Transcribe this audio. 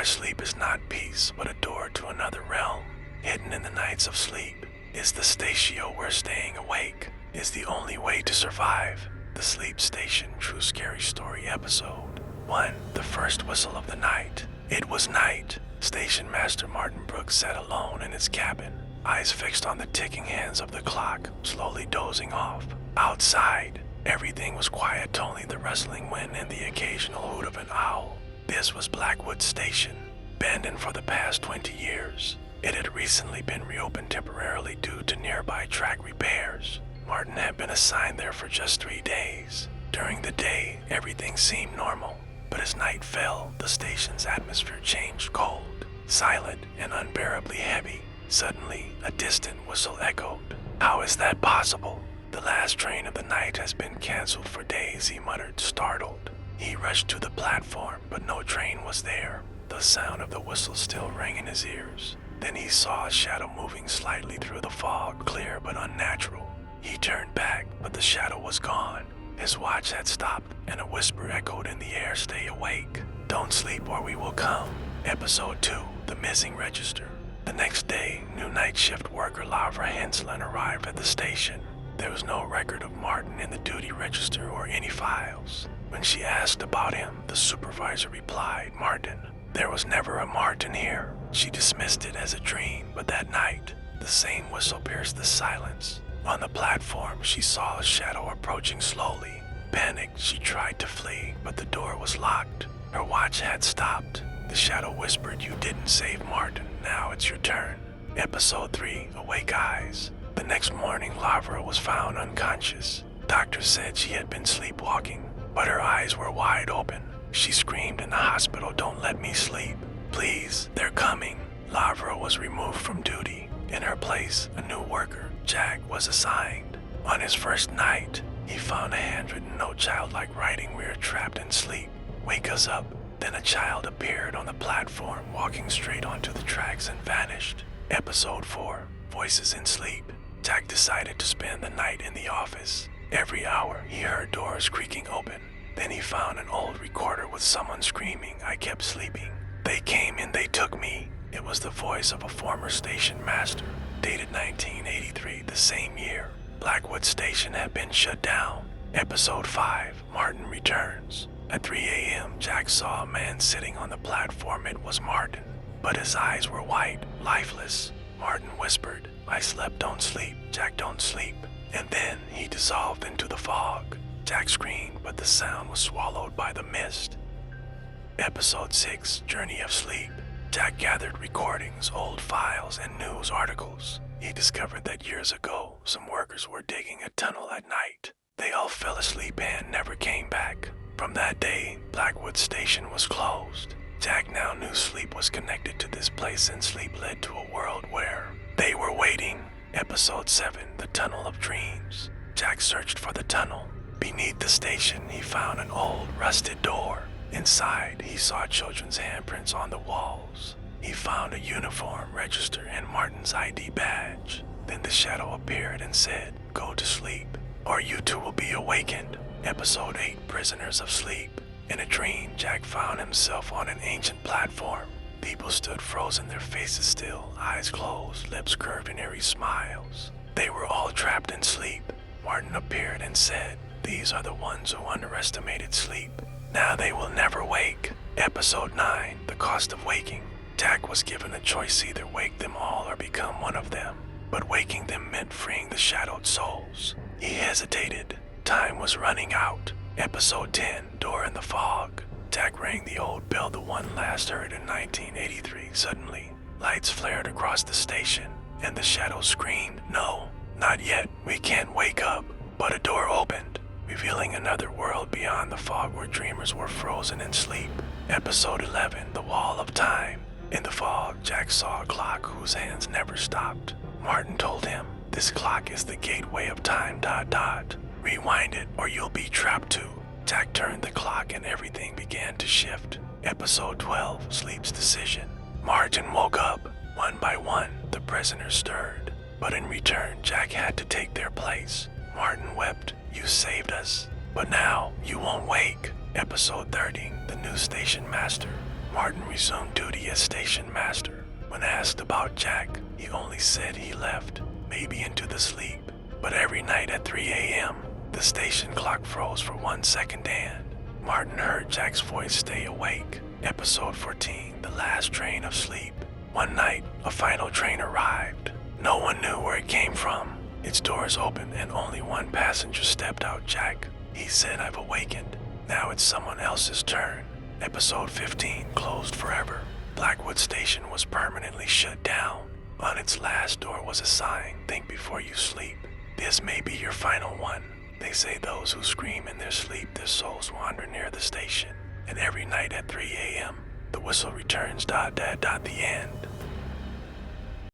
sleep is not peace, but a door to another realm. Hidden in the nights of sleep is the statio where staying awake is the only way to survive. The Sleep Station True Scary Story Episode 1. The First Whistle of the Night. It was night. Station Master Martin Brooks sat alone in his cabin, eyes fixed on the ticking hands of the clock, slowly dozing off. Outside, everything was quiet, only the rustling wind and the occasional hoot of an owl. This was Blackwood Station, abandoned for the past 20 years. It had recently been reopened temporarily due to nearby track repairs. Martin had been assigned there for just 3 days. During the day, everything seemed normal, but as night fell, the station's atmosphere changed cold, silent, and unbearably heavy. Suddenly, a distant whistle echoed. "How is that possible? The last train of the night has been canceled for days," he muttered, startled. He rushed to the platform, but no train was there. The sound of the whistle still rang in his ears. Then he saw a shadow moving slightly through the fog, clear but unnatural. He turned back, but the shadow was gone. His watch had stopped, and a whisper echoed in the air, "Stay awake. Don't sleep or we will come." Episode 2. The Missing Register. The next day, new night shift worker Lavra Henslin arrived at the station. There was no record of Martin in the duty register or any files. When she asked about him, the supervisor replied, "Martin. There was never a Martin here." She dismissed it as a dream, but that night, the same whistle pierced the silence. On the platform, she saw a shadow approaching slowly. Panicked, she tried to flee, but the door was locked. Her watch had stopped. The shadow whispered, "You didn't save Martin. Now it's your turn." Episode 3. Awake Eyes. The next morning, Lavra was found unconscious. Doctors said she had been sleepwalking, but her eyes were wide open. She screamed in the hospital, "Don't let me sleep. Please, they're coming." Lavra was removed from duty. In her place, a new worker, Jack, was assigned. On his first night, he found a handwritten note, childlike writing, "We are trapped in sleep. Wake us up." Then a child appeared on the platform, walking straight onto the tracks and vanished. Episode 4. Voices in Sleep. Jack decided to spend the night in the office. Every hour, he heard doors creaking open. Then he found an old recorder with someone screaming, "I kept sleeping. They came and they took me." It was the voice of a former station master, dated 1983, the same year. Blackwood Station had been shut down. Episode 5. Martin Returns. At 3 a.m., Jack saw a man sitting on the platform. It was Martin, but his eyes were white, lifeless. Martin whispered, "I slept, don't sleep. Jack, don't sleep." And then he dissolved into the fog. Jack screamed, but the sound was swallowed by the mist. Episode 6. Journey of Sleep. Jack gathered recordings, old files, and news articles. He discovered that years ago, some workers were digging a tunnel at night. They all fell asleep and never came back. From that day, Blackwood Station was closed. Jack now knew sleep was connected to this place, and sleep led to a world where they were waiting. Episode 7. The Tunnel of Dreams. Jack searched for the tunnel. Beneath the station, he found an old, rusted door. Inside, he saw children's handprints on the walls. He found a uniform, register, and Martin's ID badge. Then the shadow appeared and said, "Go to sleep, or you two will be awakened." Episode 8. Prisoners of Sleep. In a dream, Jack found himself on an ancient platform. People stood frozen, their faces still, eyes closed, lips curved in eerie smiles. They were all trapped in sleep. Martin appeared and said, "These are the ones who underestimated sleep. Now they will never wake." Episode 9. The Cost of Waking. Jack was given a choice: either wake them all or become one of them. But waking them meant freeing the shadowed souls. He hesitated. Time was running out. Episode 10. Door in the Fog. Jack rang the old bell, the one last heard in 1983. Suddenly, lights flared across the station, and the shadow screamed, "No, not yet. We can't wake up." But a door opened, revealing another world beyond the fog where dreamers were frozen in sleep. Episode 11. The Wall of Time. In the fog, Jack saw a clock whose hands never stopped. Martin told him, "This clock is the gateway of time, ... Rewind it or you'll be trapped too." Jack turned the clock and everything began to shift. Episode 12. Sleep's Decision. Martin woke up. One by one, the prisoners stirred. But in return, Jack had to take their place. Martin wept, "You saved us, but now you won't wake." Episode 30. The New Station Master. Martin resumed duty as station master. When asked about Jack, he only said he left, maybe into the sleep. But every night at 3 a.m., the station clock froze for 1 second and Martin heard Jack's voice stay awake. Episode 14, The Last Train of Sleep. One night, a final train arrived. No one knew where it came from. Its doors opened and only one passenger stepped out, Jack. He said, "I've awakened. Now it's someone else's turn." Episode 15, Closed Forever. Blackwood Station was permanently shut down. On its last door was a sign, "Think before you sleep. This may be your final one." They say those who scream in their sleep, their souls wander near the station. And every night at 3 a.m., the whistle returns. The end.